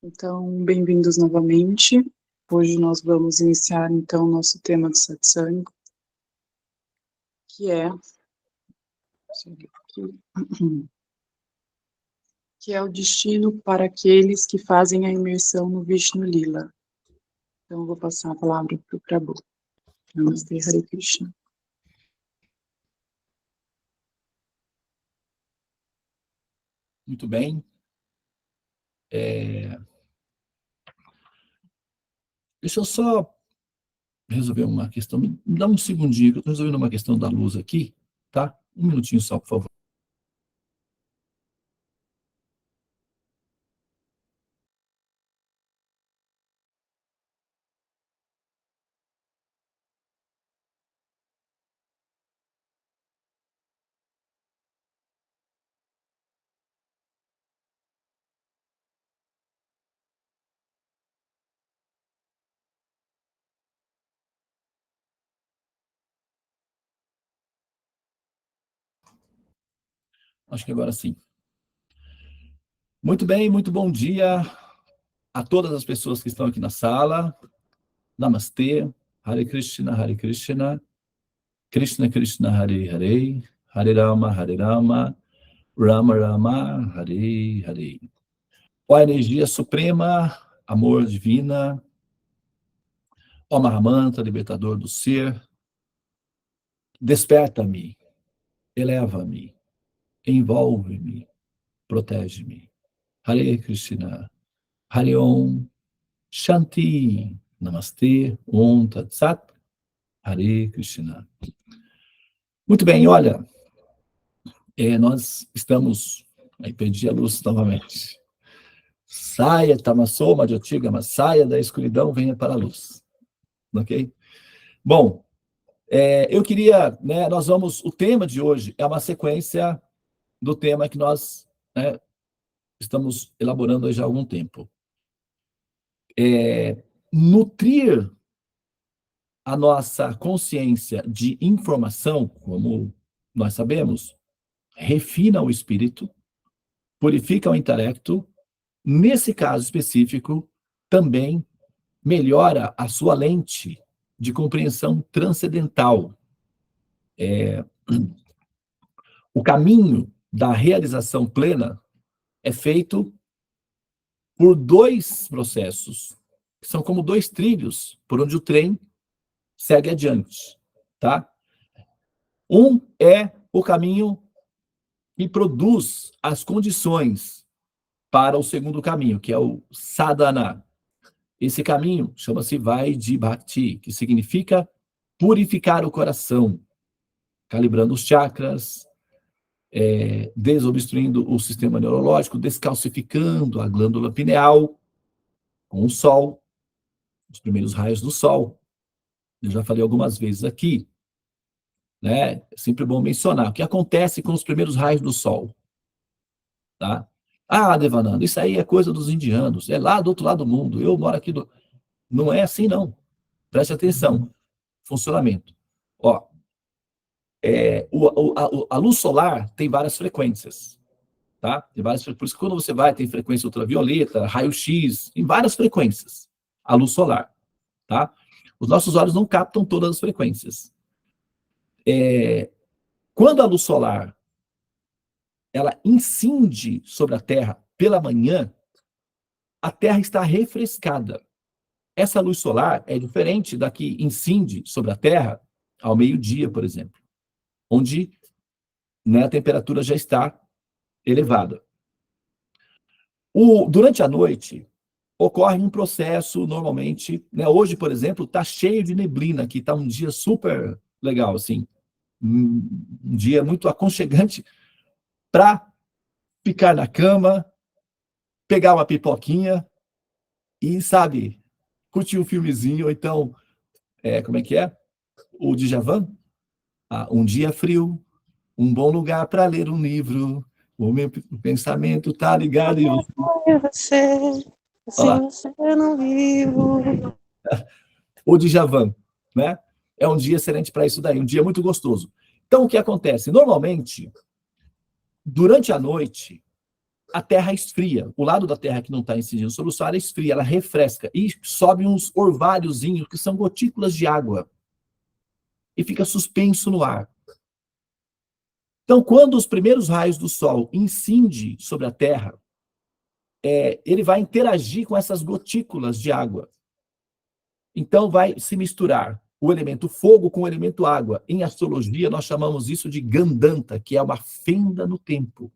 Então, bem-vindos novamente. Hoje nós vamos iniciar, então, nosso tema do satsang, que é, deixa eu ver aqui, que é o destino para aqueles que fazem a imersão no Vishnu Lila. Então, eu vou passar a palavra para o Prabhu. Namastê, Hare Krishna. Muito bem. Deixa eu só resolver uma questão. Me dá um segundinho, que eu estou resolvendo uma questão da luz aqui, tá? Um minutinho só, por favor. Acho que agora sim. Muito bem, muito bom dia a todas as pessoas que estão aqui na sala. Namastê, Hare Krishna, Hare Krishna, Krishna Krishna, Hare Hare, Hare Rama, Rama Rama, Hare Hare. Ó energia suprema, amor divina, ó Mahamanta, libertador do ser, desperta-me, eleva-me, envolve-me, protege-me. Hare Krishna, Hare Om, Shanti, Namastê, Om Tat Sat, Hare Krishna. Muito bem, olha, nós estamos... Aí perdi a luz novamente. Saia, Tamassoma, Jyotirgama, saia da escuridão, venha para a luz. Ok? Bom, eu queria, nós vamos... O tema de hoje é uma sequência do tema que nós estamos elaborando já há algum tempo. Nutrir a nossa consciência de informação, como nós sabemos, refina o espírito, purifica o intelecto, nesse caso específico, também melhora a sua lente de compreensão transcendental. O caminho da realização plena é feito por dois processos, que são como dois trilhos por onde o trem segue adiante, tá? Um é o caminho que produz as condições para o segundo caminho, que é o sadhana. Esse caminho chama-se Vaidhi Bhakti, que significa purificar o coração, calibrando os chakras, desobstruindo o sistema neurológico, descalcificando a glândula pineal com o sol, os primeiros raios do sol. Eu já falei algumas vezes aqui, né? É sempre bom mencionar o que acontece com os primeiros raios do sol, tá? Ah, Devananda, isso aí é coisa dos indianos, é lá do outro lado do mundo, eu moro aqui do... Não é assim, não. Preste atenção. Funcionamento. Ó, a luz solar tem várias frequências, tá? Tem várias, por isso que quando você vai, tem frequência ultravioleta, raio-x, tem várias frequências, a luz solar, tá? Os nossos olhos não captam todas as frequências. Quando a luz solar ela incide sobre a Terra pela manhã, a Terra está refrescada. Essa luz solar é diferente da que incide sobre a Terra ao meio-dia, por exemplo, onde, né, a temperatura já está elevada. Durante a noite, ocorre um processo, normalmente, né, hoje, por exemplo, está cheio de neblina aqui, está um dia super legal, assim, um dia muito aconchegante para ficar na cama, pegar uma pipoquinha e, sabe, curtir um filmezinho, ou então, como é que é? O Djavan? Um dia frio, um bom lugar para ler um livro, o meu pensamento tá ligado em você, sem você eu não vivo. O Djavan, né? É um dia excelente para isso daí, um dia muito gostoso. Então, o que acontece? Normalmente, durante a noite, a Terra esfria. O lado da Terra que não está incidindo sobre o Sol, ela esfria, ela refresca. E sobe uns orvalhozinhos, que são gotículas de água. E fica suspenso no ar. Então, quando os primeiros raios do Sol incidem sobre a Terra, ele vai interagir com essas gotículas de água. Então, vai se misturar o elemento fogo com o elemento água. Em astrologia, nós chamamos isso de Gandanta, que é uma fenda no tempo,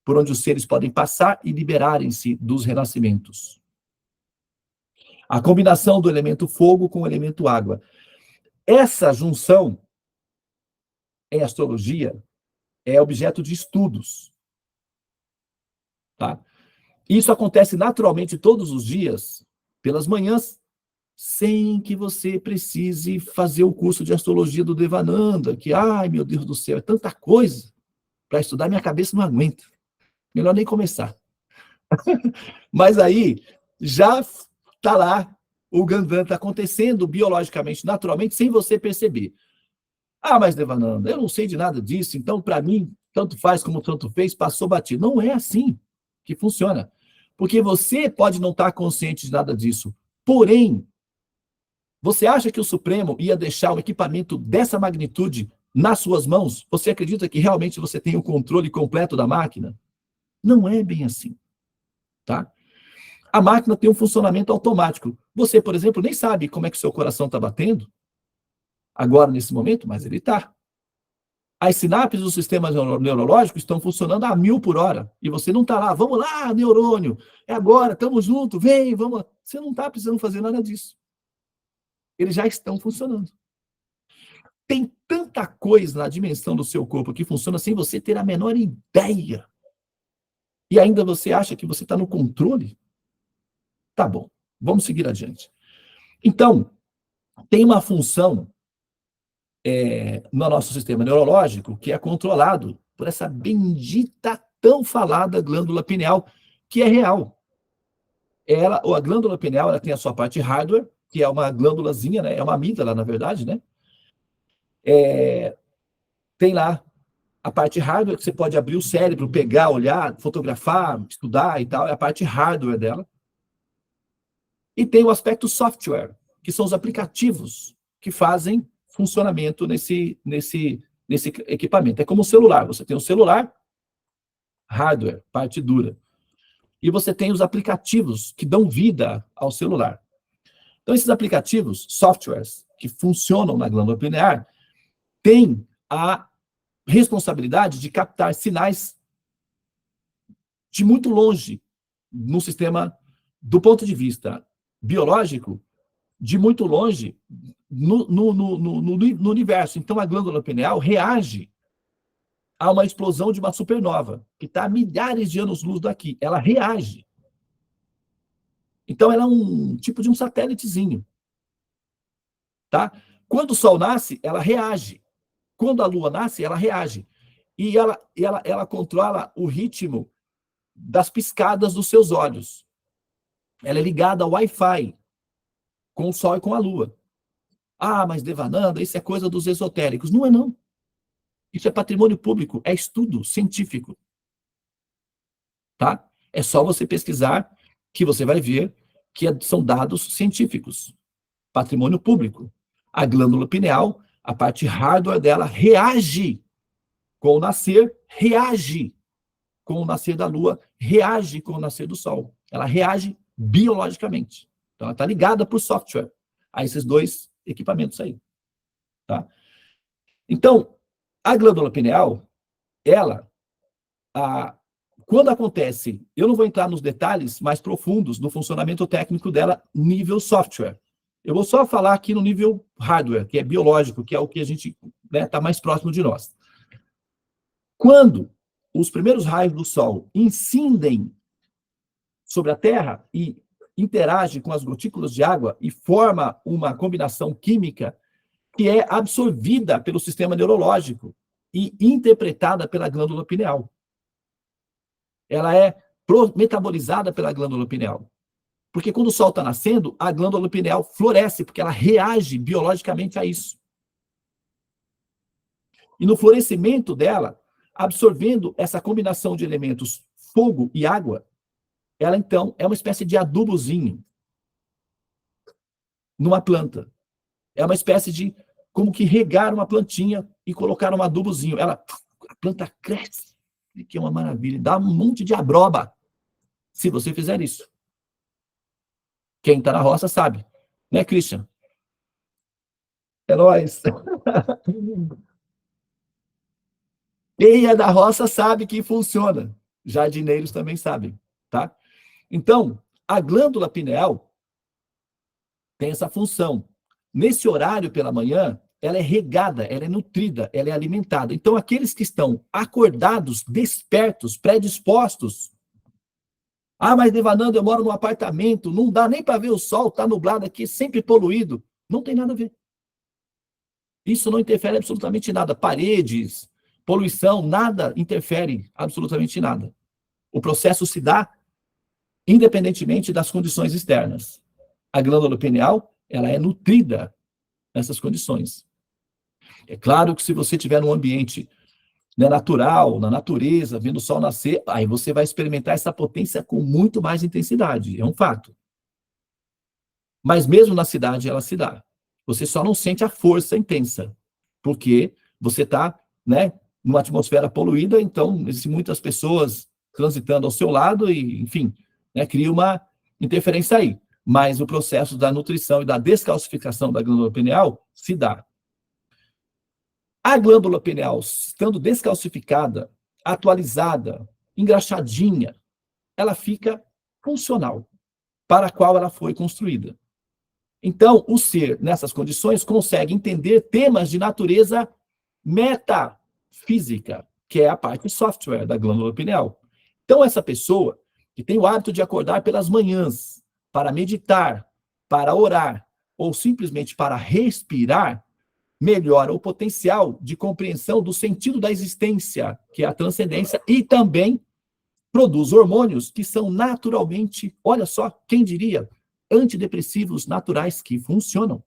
por onde os seres podem passar e liberarem-se dos renascimentos. A combinação do elemento fogo com o elemento água. Essa junção, em astrologia, é objeto de estudos. Tá? Isso acontece naturalmente todos os dias, pelas manhãs, sem que você precise fazer o curso de astrologia do Devananda, que, ai meu Deus do céu, é tanta coisa para estudar, minha cabeça não aguenta. Melhor nem começar. Mas aí, já está lá o Gandanta acontecendo biologicamente, naturalmente, sem você perceber. Ah, mas Devananda, eu não sei de nada disso, então para mim, tanto faz como tanto fez, passou batido. Não é assim que funciona. Porque você pode não estar consciente de nada disso. Porém, você acha que o Supremo ia deixar um equipamento dessa magnitude nas suas mãos? Você acredita que realmente você tem o controle completo da máquina? Não é bem assim. Tá? A máquina tem um funcionamento automático. Você, por exemplo, nem sabe como é que o seu coração está batendo agora, nesse momento, mas ele está. As sinapses do sistema neurológico estão funcionando a 1000 por hora. E você não está lá, vamos lá, neurônio, é agora, estamos juntos, vem, vamos. Você não está precisando fazer nada disso. Eles já estão funcionando. Tem tanta coisa na dimensão do seu corpo que funciona sem você ter a menor ideia. E ainda você acha que você está no controle? Tá bom, vamos seguir adiante. Então, tem uma função no nosso sistema neurológico que é controlado por essa bendita, tão falada glândula pineal, que é real. A glândula pineal, ela tem a sua parte hardware, que é uma glândulazinha, né? É uma amígdala, na verdade, né? Tem lá a parte hardware, que você pode abrir o cérebro, pegar, olhar, fotografar, estudar e tal, é a parte hardware dela. E tem o aspecto software, que são os aplicativos que fazem funcionamento nesse equipamento. É como o celular. Você tem o celular, hardware, parte dura. E você tem os aplicativos que dão vida ao celular. Então, esses aplicativos, softwares, que funcionam na glândula pineal, têm a responsabilidade de captar sinais de muito longe no sistema, do ponto de vista biológico, de muito longe no universo. Então, a glândula pineal reage a uma explosão de uma supernova, que está a milhares de anos-luz daqui. Ela reage. Então, ela é um tipo de um satélitezinho. Tá? Quando o Sol nasce, ela reage. Quando a Lua nasce, ela reage. E ela controla o ritmo das piscadas dos seus olhos. Ela é ligada ao Wi-Fi com o Sol e com a Lua. Ah, mas Devananda, isso é coisa dos esotéricos. Não é, não. Isso é patrimônio público, é estudo científico. Tá? É só você pesquisar que você vai ver que são dados científicos. Patrimônio público. A glândula pineal, a parte hardware dela, reage com o nascer, reage com o nascer da Lua, reage com o nascer do Sol. Ela reage biologicamente. Então, ela está ligada por software a esses dois equipamentos aí. Tá? Então, a glândula pineal, ela, quando acontece, eu não vou entrar nos detalhes mais profundos do funcionamento técnico dela, nível software. Eu vou só falar aqui no nível hardware, que é biológico, que é o que a gente está mais próximo de nós. Quando os primeiros raios do Sol incidem sobre a Terra e interagem com as gotículas de água e forma uma combinação química que é absorvida pelo sistema neurológico e interpretada pela glândula pineal. Ela é metabolizada pela glândula pineal. Porque quando o Sol está nascendo, a glândula pineal floresce, porque ela reage biologicamente a isso. E no florescimento dela, absorvendo essa combinação de elementos fogo e água, ela então é uma espécie de adubozinho numa planta. É uma espécie de como que regar uma plantinha e colocar um adubozinho. A planta cresce, que é uma maravilha, dá um monte de abroba, se você fizer isso. Quem está na roça sabe, né, Christian? É nóis. Quem é da roça sabe que funciona. Jardineiros também sabem, tá? Então, a glândula pineal tem essa função. Nesse horário pela manhã, ela é regada, ela é nutrida, ela é alimentada. Então, aqueles que estão acordados, despertos, predispostos. Ah, mas Devananda, eu moro num apartamento, não dá nem para ver o sol, está nublado aqui, sempre poluído. Não tem nada a ver. Isso não interfere absolutamente em nada. Paredes, poluição, nada interfere absolutamente em nada. O processo se dá independentemente das condições externas. A glândula pineal, ela é nutrida nessas condições. É claro que se você estiver num ambiente, né, natural, na natureza, vendo o sol nascer, aí você vai experimentar essa potência com muito mais intensidade, é um fato. Mas mesmo na cidade ela se dá. Você só não sente a força intensa, porque você está, né, numa atmosfera poluída, então existem muitas pessoas transitando ao seu lado e, enfim, né, cria uma interferência aí. Mas o processo da nutrição e da descalcificação da glândula pineal se dá. A glândula pineal, estando descalcificada, atualizada, engraxadinha, ela fica funcional, para a qual ela foi construída. Então, o ser, nessas condições, consegue entender temas de natureza metafísica, que é a parte software da glândula pineal. Então, essa pessoa que tem o hábito de acordar pelas manhãs para meditar, para orar, ou simplesmente para respirar, melhora o potencial de compreensão do sentido da existência, que é a transcendência, e também produz hormônios que são naturalmente, olha só, quem diria, antidepressivos naturais que funcionam.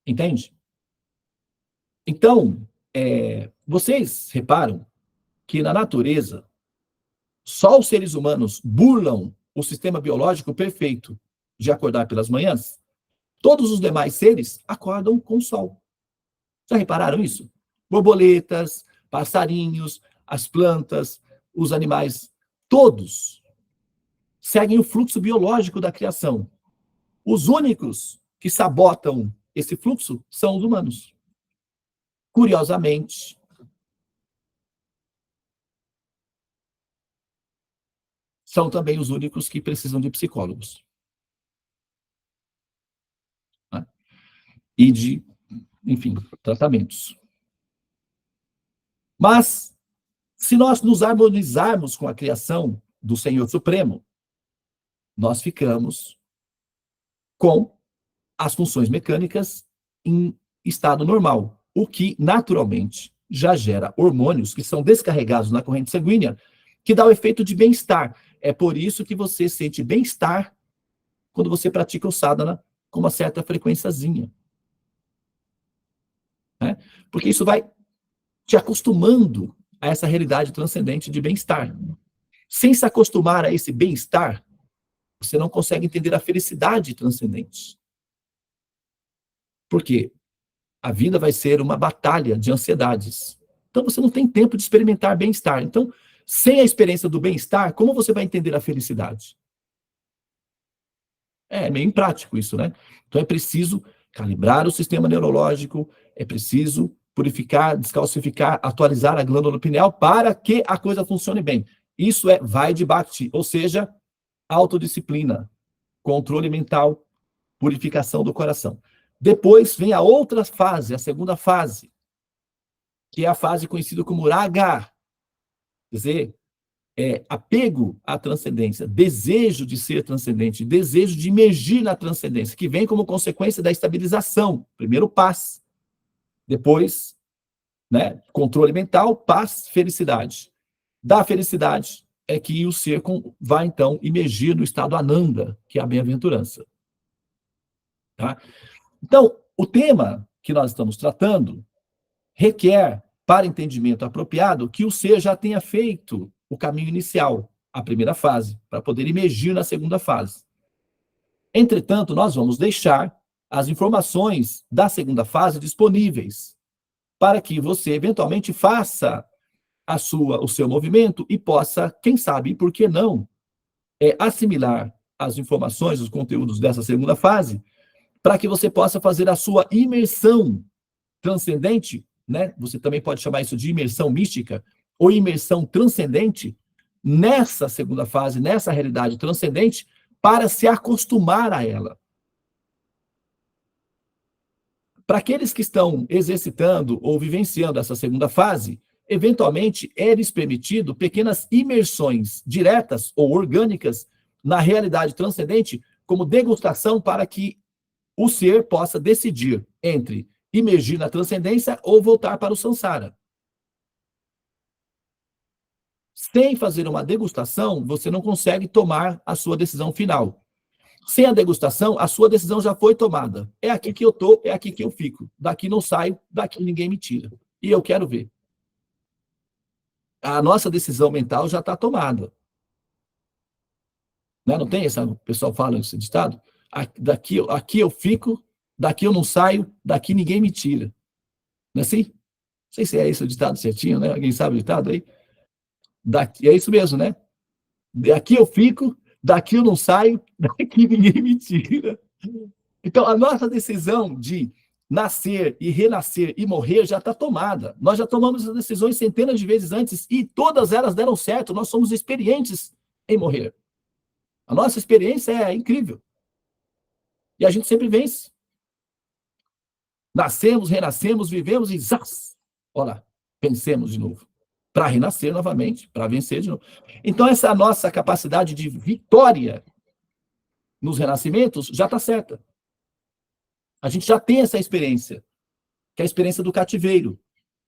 Entende? Então, vocês reparam que na natureza, só os seres humanos burlam o sistema biológico perfeito de acordar pelas manhãs? Todos os demais seres acordam com o sol. Já repararam isso? Borboletas, passarinhos, as plantas, os animais, todos seguem o fluxo biológico da criação. Os únicos que sabotam esse fluxo são os humanos. Curiosamente, são também os únicos que precisam de psicólogos. Né? E de, enfim, tratamentos. Mas, se nós nos harmonizarmos com a criação do Senhor Supremo, nós ficamos com as funções mecânicas em estado normal, o que, naturalmente, já gera hormônios que são descarregados na corrente sanguínea, que dá o efeito de bem-estar. É por isso que você sente bem-estar quando você pratica o sadhana com uma certa frequenciazinha. Né? Porque isso vai te acostumando a essa realidade transcendente de bem-estar. Sem se acostumar a esse bem-estar, você não consegue entender a felicidade transcendente. Por quê? A vida vai ser uma batalha de ansiedades. Então, você não tem tempo de experimentar bem-estar. Então, sem a experiência do bem-estar, como você vai entender a felicidade? É meio imprático isso, né? Então, é preciso calibrar o sistema neurológico, é preciso purificar, descalcificar, atualizar a glândula pineal para que a coisa funcione bem. Isso é vai de bhakti, ou seja, autodisciplina, controle mental, purificação do coração. Depois vem a outra fase, a segunda fase, que é a fase conhecida como raga, quer dizer, apego à transcendência, desejo de ser transcendente, desejo de emergir na transcendência, que vem como consequência da estabilização. Primeiro, paz. Depois, né, controle mental, paz, felicidade. Da felicidade é que o ser vai, então, emergir no estado ananda, que é a bem-aventurança. Tá? Então, o tema que nós estamos tratando requer para entendimento apropriado, que o ser já tenha feito o caminho inicial, a primeira fase, para poder emergir na segunda fase. Entretanto, nós vamos deixar as informações da segunda fase disponíveis para que você, eventualmente, faça o seu movimento e possa, quem sabe, por que não, assimilar as informações, os conteúdos dessa segunda fase, para que você possa fazer a sua imersão transcendente, né? Você também pode chamar isso de imersão mística ou imersão transcendente nessa segunda fase, nessa realidade transcendente, para se acostumar a ela. Para aqueles que estão exercitando ou vivenciando essa segunda fase, eventualmente é-lhes permitido pequenas imersões diretas ou orgânicas na realidade transcendente, como degustação para que o ser possa decidir entre imergir na transcendência ou voltar para o samsara. Sem fazer uma degustação, você não consegue tomar a sua decisão final. Sem a degustação, a sua decisão já foi tomada. É aqui que eu estou, é aqui que eu fico. Daqui não saio, daqui ninguém me tira. E eu quero ver. A nossa decisão mental já está tomada. Não tem essa? O pessoal fala esse ditado? Aqui eu fico, daqui eu não saio, daqui ninguém me tira. Não é assim? Não sei se é esse o ditado certinho, né? Alguém sabe o ditado aí? Daqui, é isso mesmo, né? Daqui eu fico, daqui eu não saio, daqui ninguém me tira. Então, a nossa decisão de nascer e renascer e morrer já está tomada. Nós já tomamos as decisões centenas de vezes antes e todas elas deram certo. Nós somos experientes em morrer. A nossa experiência é incrível. E a gente sempre vence. Nascemos, renascemos, vivemos e zás! Olha lá, vencemos de novo. Para renascer novamente, para vencer de novo. Então, essa nossa capacidade de vitória nos renascimentos já está certa. A gente já tem essa experiência, que é a experiência do cativeiro,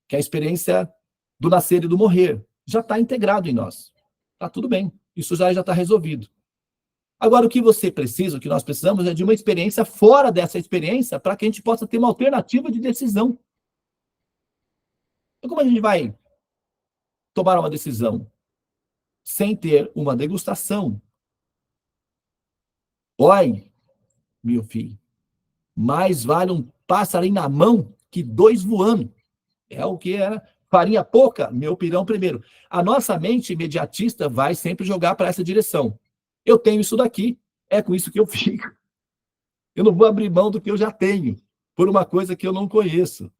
que é a experiência do nascer e do morrer. Já está integrado em nós. Está tudo bem. Isso já está resolvido. Agora, o que você precisa, o que nós precisamos, é de uma experiência fora dessa experiência para que a gente possa ter uma alternativa de decisão. Então, como a gente vai tomar uma decisão sem ter uma degustação? Oi, meu filho, mais vale um passarinho na mão que 2 voando. É o que era farinha pouca, meu pirão primeiro. A nossa mente imediatista vai sempre jogar para essa direção. Eu tenho isso daqui, é com isso que eu fico. Eu não vou abrir mão do que eu já tenho, por uma coisa que eu não conheço.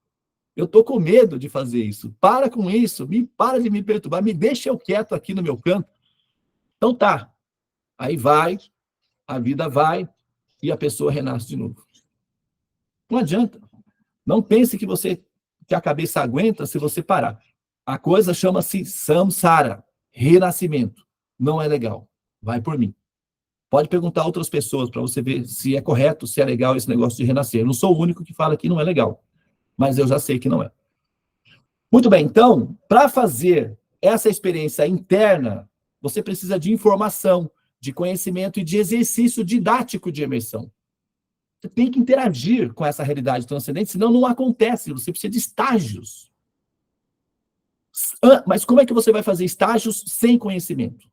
Eu estou com medo de fazer isso. Para com isso, para de me perturbar, me deixa eu quieto aqui no meu canto. Então tá. Aí vai, a vida vai, e a pessoa renasce de novo. Não adianta. Não pense que a cabeça aguenta se você parar. A coisa chama-se samsara, renascimento. Não é legal. Vai por mim. Pode perguntar a outras pessoas para você ver se é correto, se é legal esse negócio de renascer. Eu não sou o único que fala que não é legal, mas eu já sei que não é. Muito bem, então, para fazer essa experiência interna, você precisa de informação, de conhecimento e de exercício didático de imersão. Você tem que interagir com essa realidade transcendente, senão não acontece. Você precisa de estágios. Mas como é que você vai fazer estágios sem conhecimento?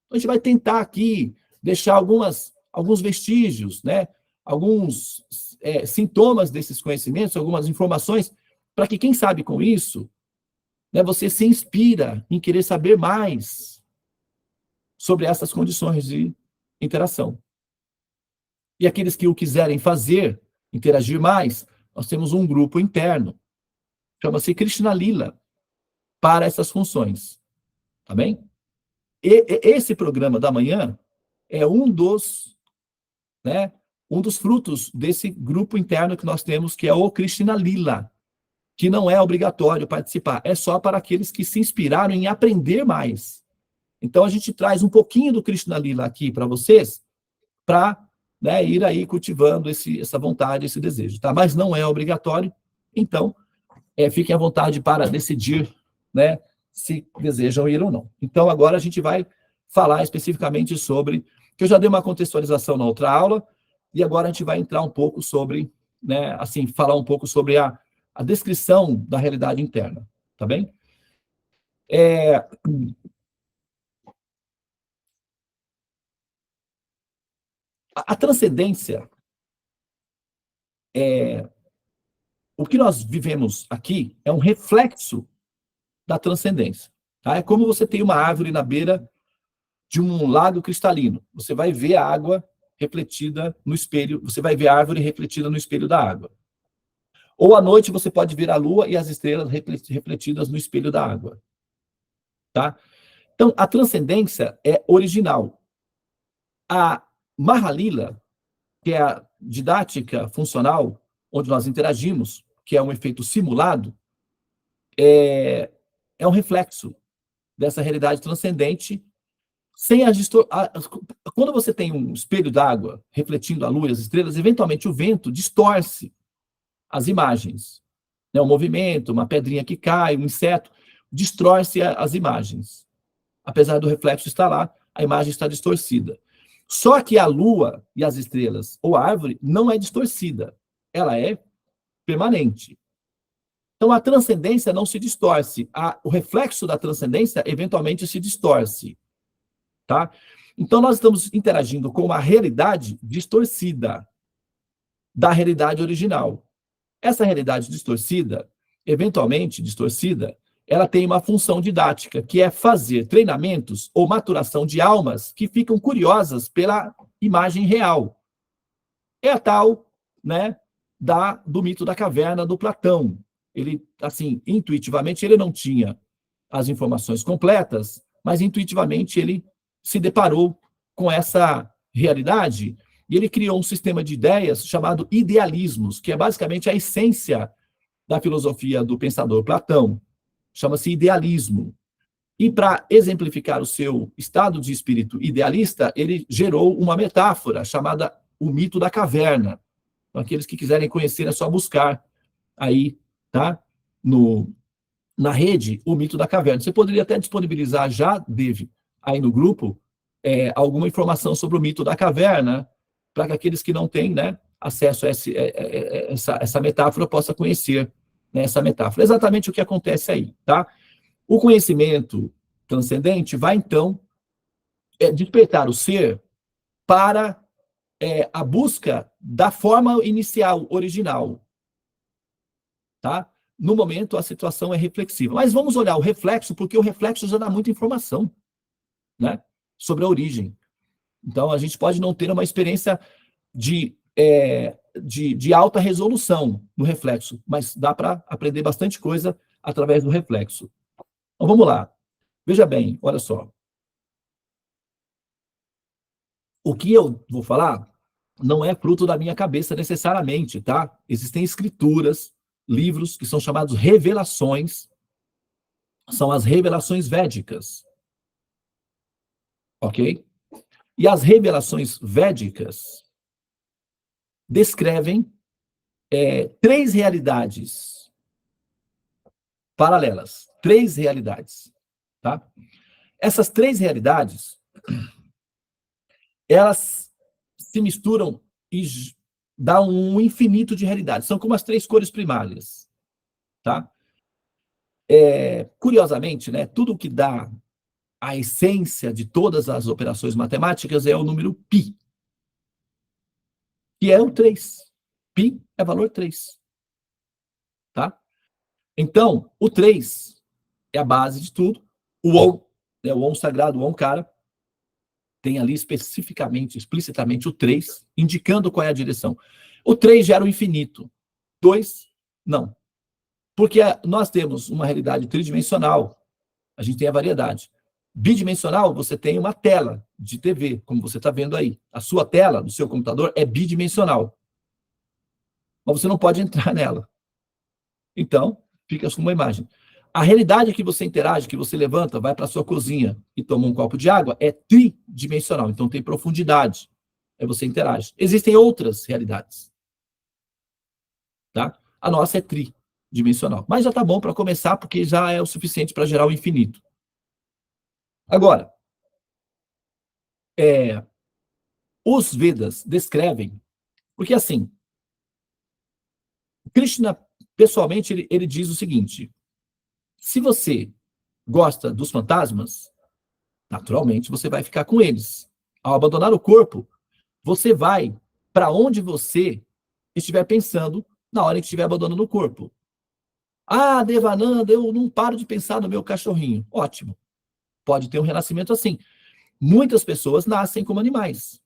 Então, a gente vai tentar aqui deixar alguns vestígios, né? Alguns sintomas desses conhecimentos, algumas informações, para que, quem sabe com isso, né, você se inspira em querer saber mais sobre essas condições de interação. E aqueles que o quiserem fazer, interagir mais, nós temos um grupo interno, chama-se Krishna Lila, para essas funções. Tá bem? E esse programa da manhã é um dos frutos desse grupo interno que nós temos, que é o Krishna Lila, que não é obrigatório participar, é só para aqueles que se inspiraram em aprender mais. Então, a gente traz um pouquinho do Krishna Lila aqui para vocês, para ir aí cultivando essa vontade, esse desejo, tá? Mas não é obrigatório, então, fiquem à vontade para decidir, né, se desejam ir ou não. Então, agora a gente vai falar especificamente sobre, que eu já dei uma contextualização na outra aula, e agora a gente vai entrar um pouco sobre, né, assim, falar um pouco sobre a a descrição da realidade interna, tá bem? A transcendência, o que nós vivemos aqui é um reflexo da transcendência. Tá? É como você tem uma árvore na beira de um lago cristalino. Você vai ver a água refletida no espelho, você vai ver a árvore refletida no espelho da água. Ou à noite você pode ver a lua e as estrelas refletidas no espelho da água. Tá? Então, a transcendência é original. A Mahalila, que é a didática funcional, onde nós interagimos, que é um efeito simulado, é um reflexo dessa realidade transcendente, sem quando você tem um espelho d'água refletindo a lua e as estrelas, eventualmente o vento distorce as imagens. Né? Um movimento, uma pedrinha que cai, um inseto, distorce as imagens. Apesar do reflexo estar lá, a imagem está distorcida. Só que a lua e as estrelas, ou a árvore, não é distorcida. Ela é permanente. Então, a transcendência não se distorce. O reflexo da transcendência, eventualmente, se distorce. Tá? Então, nós estamos interagindo com uma realidade distorcida da realidade original. Essa realidade distorcida, eventualmente distorcida, ela tem uma função didática, que é fazer treinamentos ou maturação de almas que ficam curiosas pela imagem real. É a tal, né, do mito da caverna do Platão. Ele, assim, intuitivamente, ele não tinha as informações completas, mas intuitivamente ele se deparou com essa realidade e ele criou um sistema de ideias chamado idealismos, que é basicamente a essência da filosofia do pensador Platão. Chama-se idealismo. E para exemplificar o seu estado de espírito idealista, ele gerou uma metáfora chamada o mito da caverna. Então, aqueles que quiserem conhecer, é só buscar aí, tá? Na rede, o mito da caverna. Você poderia até disponibilizar já, Dave, aí no grupo, alguma informação sobre o mito da caverna, para que aqueles que não têm, né, acesso a essa metáfora possam conhecer, né, essa metáfora. Exatamente o que acontece aí, tá? O conhecimento transcendente vai, então, despertar o ser para a busca da forma inicial, original, tá? No momento, a situação é reflexiva. Mas vamos olhar o reflexo, porque o reflexo já dá muita informação, né, sobre a origem. Então, a gente pode não ter uma experiência de alta resolução no reflexo, mas dá para aprender bastante coisa através do reflexo. Então, vamos lá. Veja bem, olha só. O que eu vou falar não é fruto da minha cabeça necessariamente, tá? Existem escrituras, livros que são chamados revelações, são as revelações védicas. Ok? E as revelações védicas descrevem 3 realidades paralelas. 3 realidades. Tá? Essas 3 realidades, elas se misturam e dão um infinito de realidades. São como as 3 cores primárias. Tá? Curiosamente, né, tudo que dá a essência de todas as operações matemáticas é o número π, que é o 3. Π é valor 3. Tá? Então, o 3 é a base de tudo. O Om, né, o Om sagrado, o Omkara, tem ali especificamente, explicitamente o 3, indicando qual é a direção. O 3 gera o infinito. 2, não. Porque nós temos uma realidade tridimensional, a gente tem a variedade. Bidimensional, você tem uma tela de TV, como você está vendo aí. A sua tela do seu computador é bidimensional. Mas você não pode entrar nela. Então, fica com uma imagem. A realidade que você interage, que você levanta, vai para a sua cozinha e toma um copo de água, é tridimensional. Então, tem profundidade. Aí você interage. Existem outras realidades. Tá? A nossa é tridimensional. Mas já está bom para começar, porque já é o suficiente para gerar o infinito. Agora, os Vedas descrevem, porque assim, Krishna pessoalmente, ele diz o seguinte: se você gosta dos fantasmas, naturalmente você vai ficar com eles. Ao abandonar o corpo, você vai para onde você estiver pensando na hora que estiver abandonando o corpo. Ah, Devananda, eu não paro de pensar no meu cachorrinho. Ótimo. Pode ter um renascimento assim. Muitas pessoas nascem como animais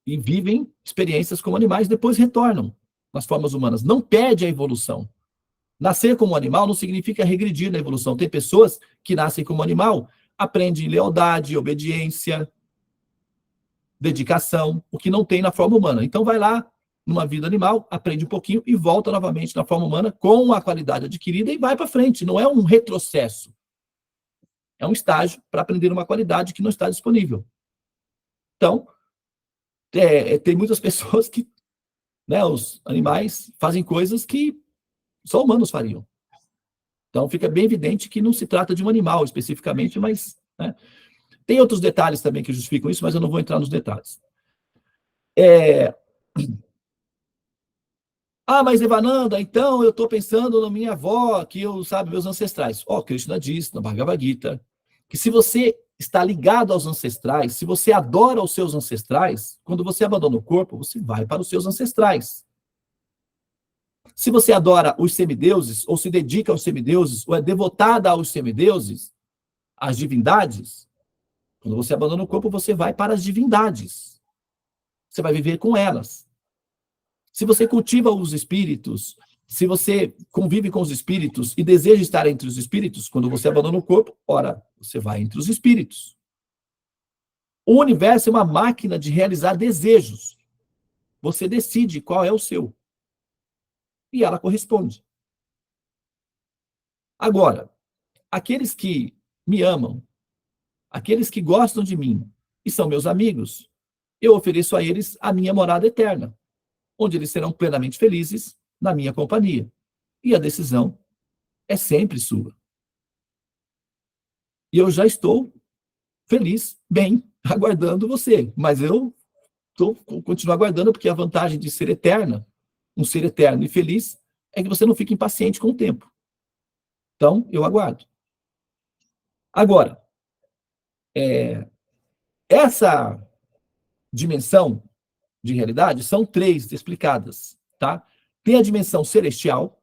e vivem experiências como animais, depois retornam nas formas humanas. Não perde a evolução. Nascer como animal não significa regredir na evolução. Tem pessoas que nascem como animal, aprendem lealdade, obediência, dedicação, o que não tem na forma humana. Então vai lá, numa vida animal, aprende um pouquinho e volta novamente na forma humana com a qualidade adquirida e vai para frente. Não é um retrocesso. É um estágio para aprender uma qualidade que não está disponível. Então, tem muitas pessoas que, né, os animais fazem coisas que só humanos fariam. Então, fica bem evidente que não se trata de um animal especificamente, mas, né, tem outros detalhes também que justificam isso, mas eu não vou entrar nos detalhes. Ah, mas Evananda, então eu estou pensando na minha avó, que eu, sabe, meus ancestrais. Krishna diz na Bhagavad Gita que se você está ligado aos ancestrais, se você adora os seus ancestrais, quando você abandona o corpo, você vai para os seus ancestrais. Se você adora os semideuses, ou se dedica aos semideuses, ou é devotada aos semideuses, às divindades, quando você abandona o corpo, você vai para as divindades. Você vai viver com elas. Se você cultiva os espíritos, se você convive com os espíritos e deseja estar entre os espíritos, quando você abandona o corpo, ora, você vai entre os espíritos. O universo é uma máquina de realizar desejos. Você decide qual é o seu. E ela corresponde. Agora, aqueles que me amam, aqueles que gostam de mim e são meus amigos, eu ofereço a eles a minha morada eterna, onde eles serão plenamente felizes na minha companhia. E a decisão é sempre sua. E eu já estou feliz, bem, aguardando você. Mas eu continuo aguardando, porque a vantagem de ser eterna, um ser eterno e feliz, é que você não fica impaciente com o tempo. Então, eu aguardo. Agora, essa dimensão de realidade são 3 explicadas, tá? Tem a dimensão celestial,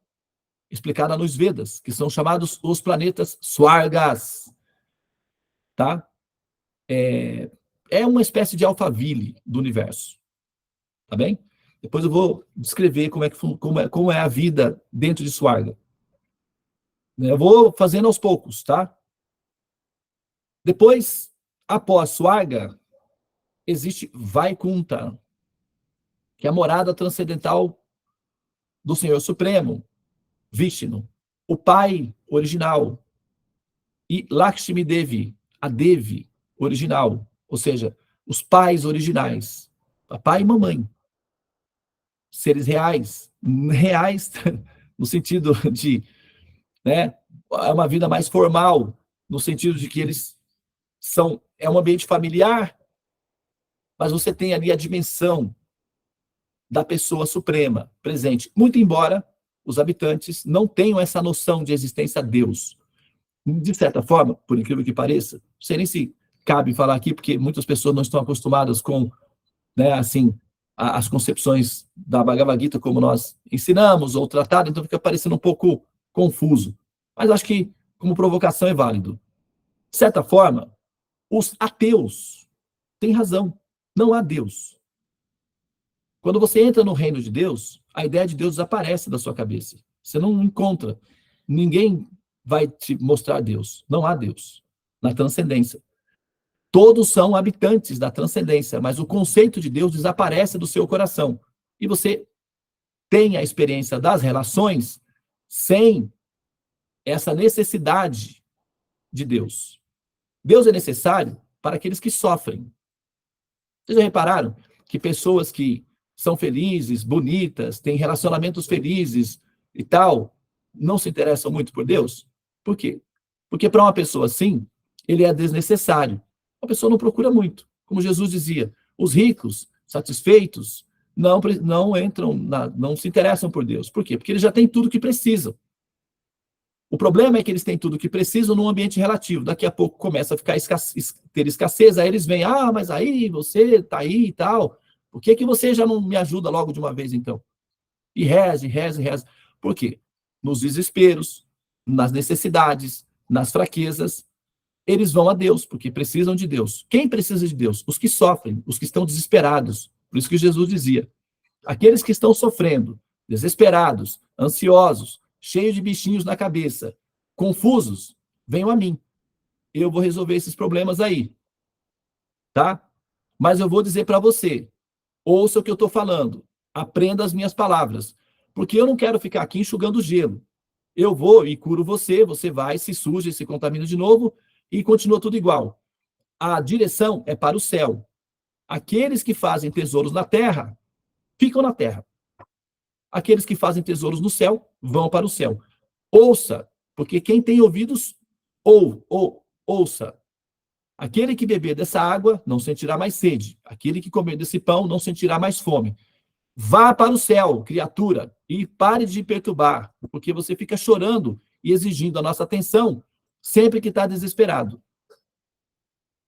explicada nos Vedas, que são chamados os planetas Swargas, tá? É uma espécie de Alphaville do universo, tá bem? Depois eu vou descrever como é a vida dentro de Swarga. Eu vou fazendo aos poucos, tá? Depois, após Swarga, existe Vaikunta, que é a morada transcendental do Senhor Supremo, Vishnu, o Pai original, e Lakshmi Devi, a Devi original, ou seja, os pais originais, papai e mamãe, seres reais no sentido de, né, é uma vida mais formal, no sentido de que eles é um ambiente familiar, mas você tem ali a dimensão da pessoa suprema presente, muito embora os habitantes não tenham essa noção de existência a Deus. De certa forma, por incrível que pareça, não sei nem se cabe falar aqui, porque muitas pessoas não estão acostumadas com, né, assim, as concepções da Bhagavad Gita como nós ensinamos, ou tratado, então fica parecendo um pouco confuso. Mas acho que, como provocação, é válido. De certa forma, os ateus têm razão. Não há Deus. Quando você entra no reino de Deus, a ideia de Deus desaparece da sua cabeça. Você não encontra. Ninguém vai te mostrar Deus. Não há Deus na transcendência. Todos são habitantes da transcendência, mas o conceito de Deus desaparece do seu coração. E você tem a experiência das relações sem essa necessidade de Deus. Deus é necessário para aqueles que sofrem. Vocês já repararam que pessoas que são felizes, bonitas, têm relacionamentos felizes e tal, não se interessam muito por Deus? Por quê? Porque para uma pessoa assim, ele é desnecessário. A pessoa não procura muito. Como Jesus dizia, os ricos, satisfeitos, não entram, não se interessam por Deus. Por quê? Porque eles já têm tudo que precisam. O problema é que eles têm tudo que precisam num ambiente relativo. Daqui a pouco começa a ficar ter escassez, aí eles vêm, mas aí você está aí e tal. Por que você já não me ajuda logo de uma vez, então? E reze, reze, reze. Por quê? Nos desesperos, nas necessidades, nas fraquezas, eles vão a Deus, porque precisam de Deus. Quem precisa de Deus? Os que sofrem, os que estão desesperados. Por isso que Jesus dizia, aqueles que estão sofrendo, desesperados, ansiosos, cheios de bichinhos na cabeça, confusos, venham a mim. Eu vou resolver esses problemas aí. Tá? Mas eu vou dizer para você, ouça o que eu estou falando, aprenda as minhas palavras, porque eu não quero ficar aqui enxugando gelo. Eu vou e curo você, você vai, se suja e se contamina de novo e continua tudo igual. A direção é para o céu. Aqueles que fazem tesouros na terra, ficam na terra. Aqueles que fazem tesouros no céu, vão para o céu. Ouça, porque quem tem ouvidos, ouça. Aquele que beber dessa água não sentirá mais sede. Aquele que comer desse pão não sentirá mais fome. Vá para o céu, criatura, e pare de perturbar, porque você fica chorando e exigindo a nossa atenção sempre que está desesperado.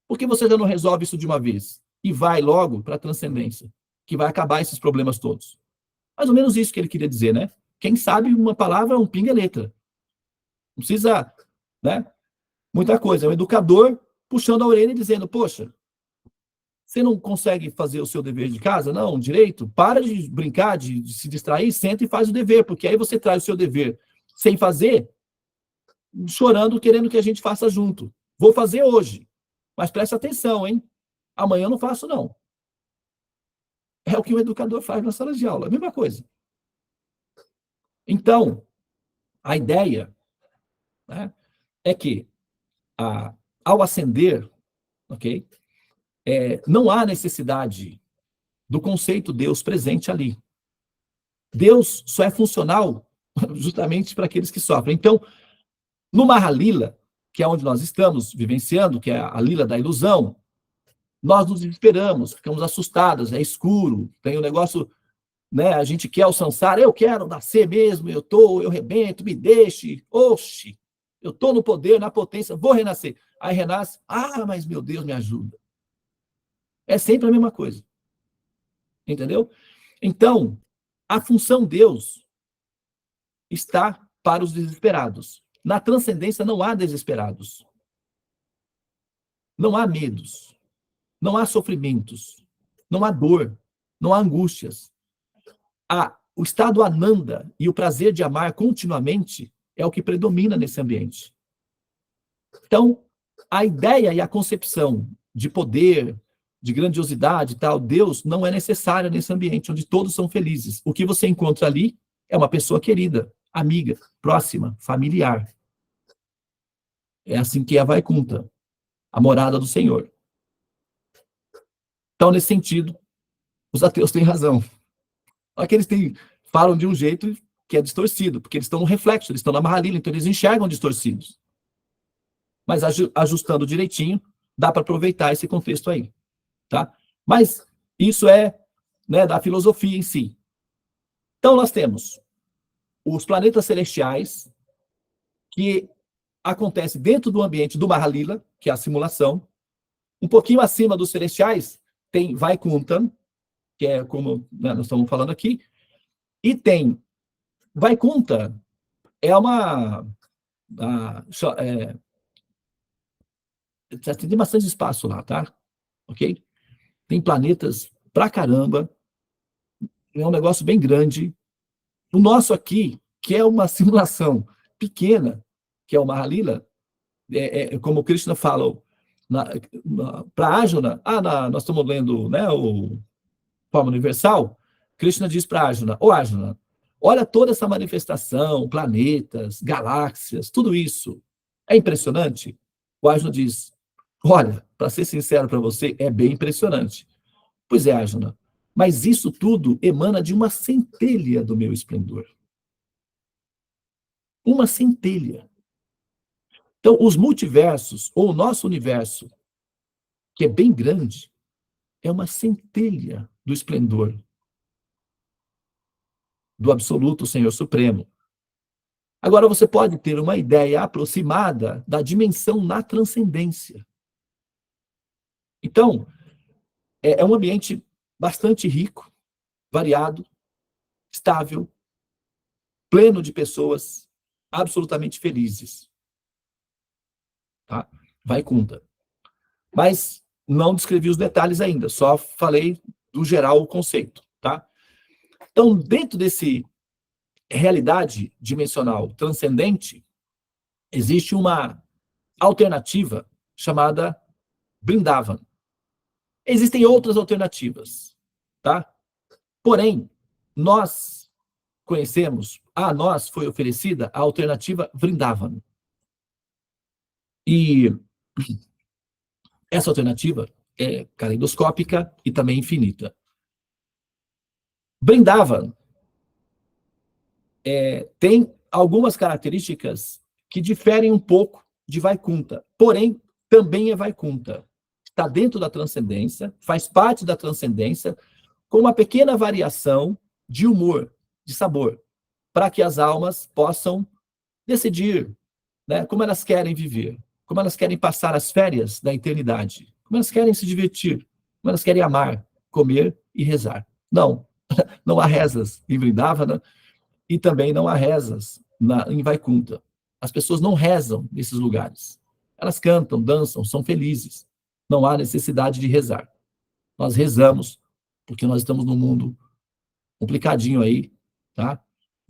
Por que você já não resolve isso de uma vez? E vai logo para a transcendência, que vai acabar esses problemas todos. Mais ou menos isso que ele queria dizer, né? Quem sabe uma palavra é um pinga-letra. Não precisa, né? Muita coisa. É um educador puxando a orelha e dizendo, poxa, você não consegue fazer o seu dever de casa? Não, direito? Para de brincar, de se distrair, senta e faz o dever, porque aí você traz o seu dever sem fazer, chorando, querendo que a gente faça junto. Vou fazer hoje, mas preste atenção, hein? Amanhã eu não faço, não. É o que o educador faz na sala de aula, a mesma coisa. Então, a ideia, né, é que, ao ascender, ok? Não há necessidade do conceito Deus presente ali. Deus só é funcional justamente para aqueles que sofrem. Então, no Mahalila, que é onde nós estamos vivenciando, que é a lila da ilusão, nós nos desesperamos, ficamos assustados, é escuro, tem um negócio, né? A gente quer o samsara, eu quero nascer mesmo, eu rebento, me deixe, oxe, eu estou no poder, na potência, vou renascer. Aí renasce, mas meu Deus, me ajuda. É sempre a mesma coisa. Entendeu? Então, a função Deus está para os desesperados. Na transcendência não há desesperados. Não há medos. Não há sofrimentos. Não há dor. Não há angústias. O estado ananda e o prazer de amar continuamente é o que predomina nesse ambiente. Então, a ideia e a concepção de poder, de grandiosidade e tal, Deus não é necessária nesse ambiente onde todos são felizes. O que você encontra ali é uma pessoa querida, amiga, próxima, familiar. É assim que é a Vaikunta, a morada do Senhor. Então, nesse sentido, os ateus têm razão. Só que eles falam de um jeito que é distorcido, porque eles estão no reflexo, eles estão na Mahalila, então eles enxergam distorcidos. Mas ajustando direitinho, dá para aproveitar esse contexto aí. Tá? Mas isso é, né, da filosofia em si. Então, nós temos os planetas celestiais, que acontece dentro do ambiente do Mahalila, que é a simulação. Um pouquinho acima dos celestiais, tem Vaikuntham, que é como, né, nós estamos falando aqui, e tem Vaikunta, tem bastante espaço lá, tá? Ok? Tem planetas pra caramba, é um negócio bem grande. O nosso aqui, que é uma simulação pequena, que é o Mahalila, como o Krishna fala para Arjuna, nós estamos lendo, né, o Forma Universal, Krishna diz para Arjuna, Arjuna, olha toda essa manifestação, planetas, galáxias, tudo isso, é impressionante? O Arjuna diz, olha, para ser sincero para você, é bem impressionante. Pois é, Arjuna, mas isso tudo emana de uma centelha do meu esplendor. Uma centelha. Então, os multiversos, ou o nosso universo, que é bem grande, é uma centelha do esplendor do absoluto Senhor Supremo. Agora você pode ter uma ideia aproximada da dimensão na transcendência. Então, é um ambiente bastante rico, variado, estável, pleno de pessoas absolutamente felizes. Tá? Vaikunta. Mas não descrevi os detalhes ainda, só falei do geral o conceito. Tá? Então, dentro desse realidade dimensional transcendente, existe uma alternativa chamada Vrindavan. Existem outras alternativas, tá? Porém, nós conhecemos, a nós foi oferecida a alternativa Vrindavan. E essa alternativa é caleidoscópica e também infinita. Vrindavan tem algumas características que diferem um pouco de Vaikunta, porém, também é Vaikunta. Está dentro da transcendência, faz parte da transcendência, com uma pequena variação de humor, de sabor, para que as almas possam decidir, né, como elas querem viver, como elas querem passar as férias da eternidade, como elas querem se divertir, como elas querem amar, comer e rezar. Não, não há rezas em Vrindavana e também não há rezas em Vaikunta. As pessoas não rezam nesses lugares. Elas cantam, dançam, são felizes. Não há necessidade de rezar. Nós rezamos porque nós estamos num mundo complicadinho aí, tá?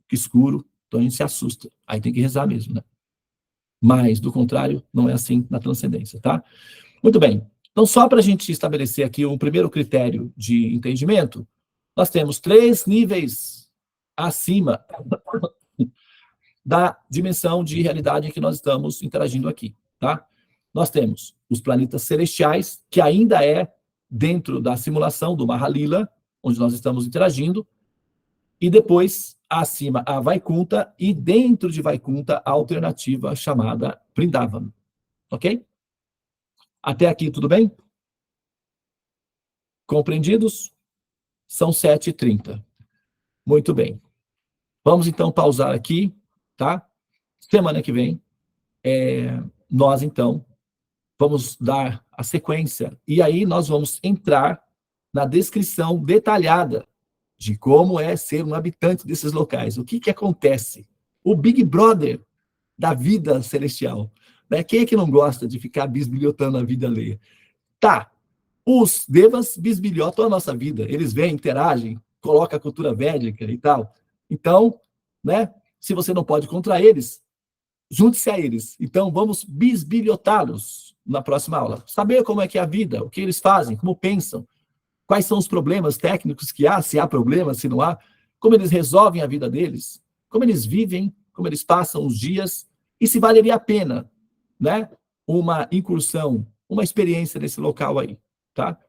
Escuro, então a gente se assusta. Aí tem que rezar mesmo, né? Mas, do contrário, não é assim na transcendência, tá? Muito bem. Então, só para a gente estabelecer aqui um primeiro critério de entendimento, nós temos 3 níveis acima da dimensão de realidade em que nós estamos interagindo aqui, tá? Nós temos os planetas celestiais, que ainda é dentro da simulação do Mahalila, onde nós estamos interagindo, e depois, acima, a Vaikunta, e dentro de Vaikunta, a alternativa chamada Vrindavan. Ok? Até aqui, tudo bem? Compreendidos? São 7h30. Muito bem. Vamos, então, pausar aqui, tá? Semana que vem, nós, então, vamos dar a sequência, e aí nós vamos entrar na descrição detalhada de como é ser um habitante desses locais. O que acontece? O Big Brother da vida celestial. Né? Quem é que não gosta de ficar bisbilhotando a vida alheia? Tá, os devas bisbilhotam a nossa vida. Eles vêm, interagem, colocam a cultura védica e tal. Então, né, se você não pode contra eles, junte-se a eles. Então, vamos bisbilhotá-los na próxima aula. Saber como é que é a vida, o que eles fazem, como pensam, quais são os problemas técnicos que há, se há problemas, se não há, como eles resolvem a vida deles, como eles vivem, como eles passam os dias, e se valeria a pena, né, uma incursão, uma experiência nesse local aí, tá?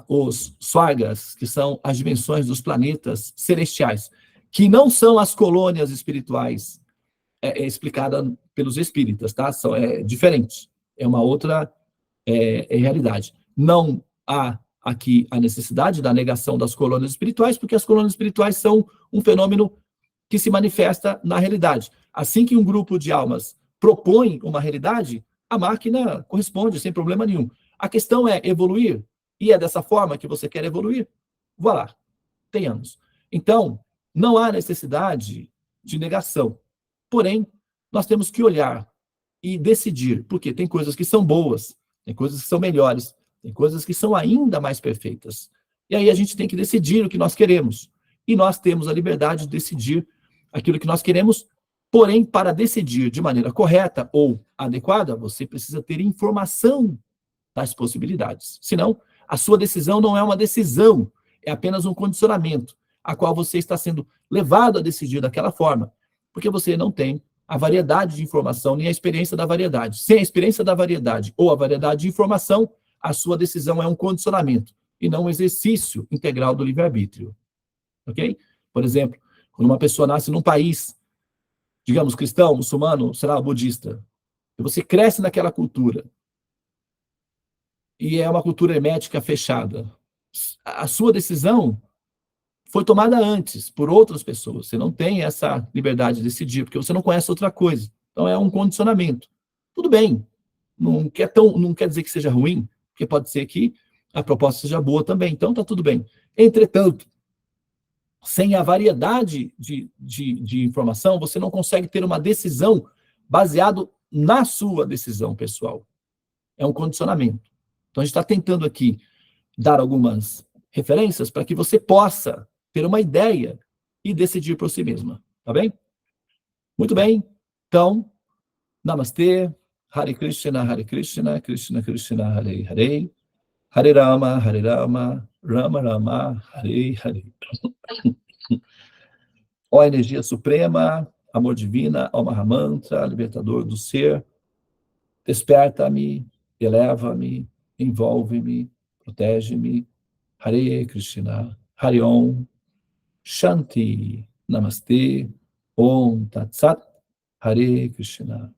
Os Swargas, que são as dimensões dos planetas celestiais, que não são as colônias espirituais explicada pelos espíritas, tá? É diferente, é uma outra realidade. Não há aqui a necessidade da negação das colônias espirituais, porque as colônias espirituais são um fenômeno que se manifesta na realidade. Assim que um grupo de almas propõe uma realidade, a máquina corresponde sem problema nenhum. A questão é evoluir, e é dessa forma que você quer evoluir? Vá lá, tenhamos. Então, não há necessidade de negação. Porém, nós temos que olhar e decidir, porque tem coisas que são boas, tem coisas que são melhores, tem coisas que são ainda mais perfeitas. E aí a gente tem que decidir o que nós queremos. E nós temos a liberdade de decidir aquilo que nós queremos, porém, para decidir de maneira correta ou adequada, você precisa ter informação das possibilidades. Senão, a sua decisão não é uma decisão, é apenas um condicionamento, a qual você está sendo levado a decidir daquela forma, porque você não tem a variedade de informação, nem a experiência da variedade. Sem a experiência da variedade ou a variedade de informação, a sua decisão é um condicionamento e não um exercício integral do livre-arbítrio. Ok? Por exemplo, quando uma pessoa nasce num país, digamos, cristão, muçulmano, sei lá, budista, e você cresce naquela cultura, e é uma cultura hermética fechada, a sua decisão foi tomada antes por outras pessoas. Você não tem essa liberdade de decidir, porque você não conhece outra coisa. Então é um condicionamento. Tudo bem, não quer dizer que seja ruim, porque pode ser que a proposta seja boa também. Então está tudo bem. Entretanto, sem a variedade de informação, você não consegue ter uma decisão baseado na sua decisão pessoal. É um condicionamento. Então a gente está tentando aqui dar algumas referências para que você possa ter uma ideia e decidir por si mesma. Tá bem? Muito bem. Então, Namastê, Hare Krishna, Krishna Krishna, Hare Hare, Hare Rama, Rama Rama, Hare Hare. Ó energia suprema, amor divina, ó Mahamantra, libertador do ser, desperta-me, eleva-me, envolve-me, protege-me. Hare Krishna, Hare Om, Shanti, Namastê, Om Tat Sat, Hare Krishna.